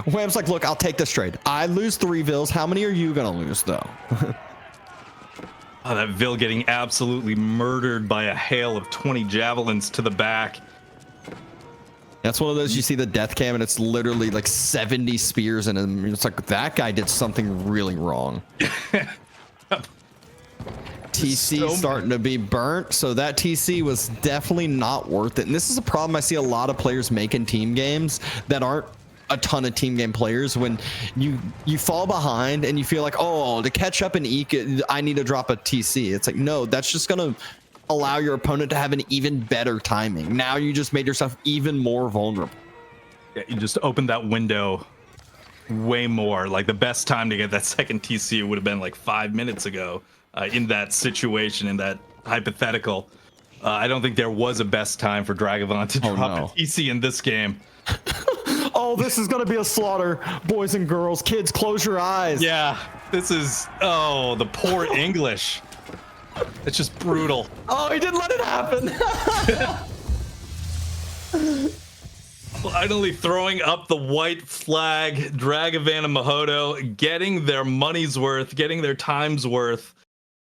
Wham's like, look, I'll take this trade. I lose 3 vills. How many are you gonna lose though? Oh, that Vil getting absolutely murdered by a hail of 20 javelins to the back. That's one of those you see the death cam and it's literally like 70 spears in him. It's like that guy did something really wrong. TC starting to be burnt, so that TC was definitely not worth it. And this is a problem I see a lot of players make in team games that aren't a ton of team game players. When you fall behind and you feel like, oh, to catch up and eke it, I need to drop a TC. It's like, no, that's just gonna allow your opponent to have an even better timing. Now you just made yourself even more vulnerable. Yeah, you just opened that window way more. Like the best time to get that second TC would have been like 5 minutes ago. In that situation, in that hypothetical, I don't think there was a best time for Dragavon to drop a TC in this game. Oh, this is gonna be a slaughter, boys and girls. Kids, close your eyes. Yeah, this is, oh, the poor English. It's just brutal. Oh, he didn't let it happen. Finally throwing up the white flag. Dragavan and Mahodo getting their money's worth, getting their time's worth.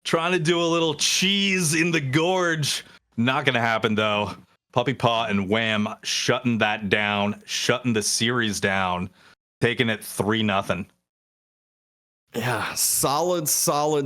Trying to do a little cheese in the gorge. Not gonna happen though. Puppy Paw and Wham shutting that down, shutting the series down, taking it 3-0. Yeah, solid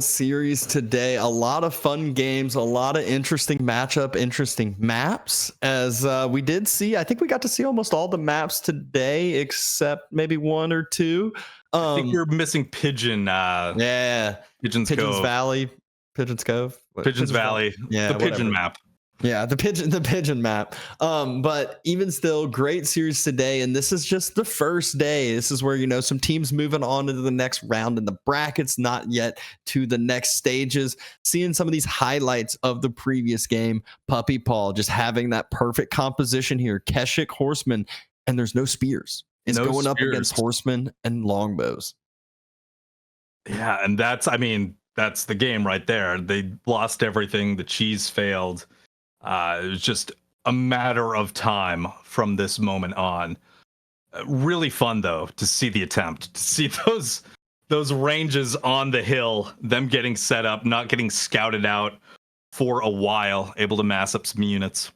series today. A lot of fun games, a lot of interesting matchup, interesting maps. As we did see, I think we got to see almost all the maps today, except maybe 1 or 2. I think we're missing Pigeon. Yeah, Pigeon's Pigeon's Cove. Valley, Pigeon's Cove, Pigeon's Valley. Yeah, the Pigeon map. Yeah, the pigeon map. But even still, great series today, and this is just the first day. This is where, you know, some teams moving on to the next round in the brackets, not yet to the next stages. Seeing some of these highlights of the previous game, Puppy Paw just having that perfect composition here. Keshik Horseman, and there's no spears. It's No going up spears. against horsemen and longbows. Yeah, and that's the game right there. They lost everything. The cheese failed. It was just a matter of time from this moment on. Really fun though to see the attempt, to see those ranges on the hill, them getting set up, not getting scouted out for a while, able to mass up some units.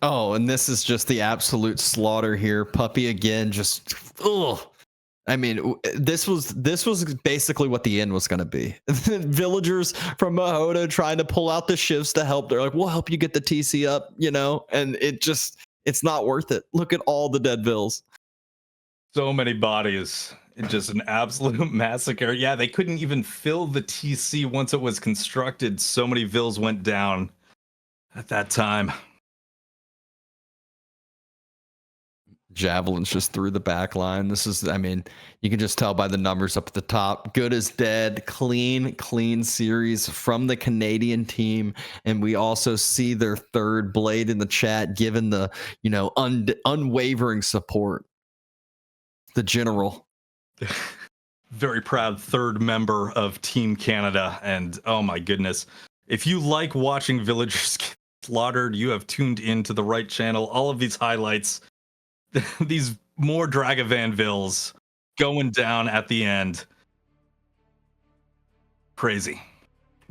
Oh, and this is just the absolute slaughter here. Puppy again, just ugh. I mean, this was basically what the end was going to be. Villagers from Mahodo trying to pull out the shifts to help. They're like, we'll help you get the TC up, you know, and it's not worth it. Look at all the dead vills. So many bodies. It's just an absolute massacre. Yeah, they couldn't even fill the TC once it was constructed. So many vills went down at that time. Javelins just through the back line. This is, I mean, you can just tell by the numbers up at the top. Good as dead, clean series from the Canadian team. And we also see their third blade in the chat, given the, you know, unwavering support. The general. Very proud third member of Team Canada. And oh my goodness, if you like watching villagers get slaughtered, you have tuned into the right channel. All of these highlights, these more Dragavan vills going down at the end. Crazy.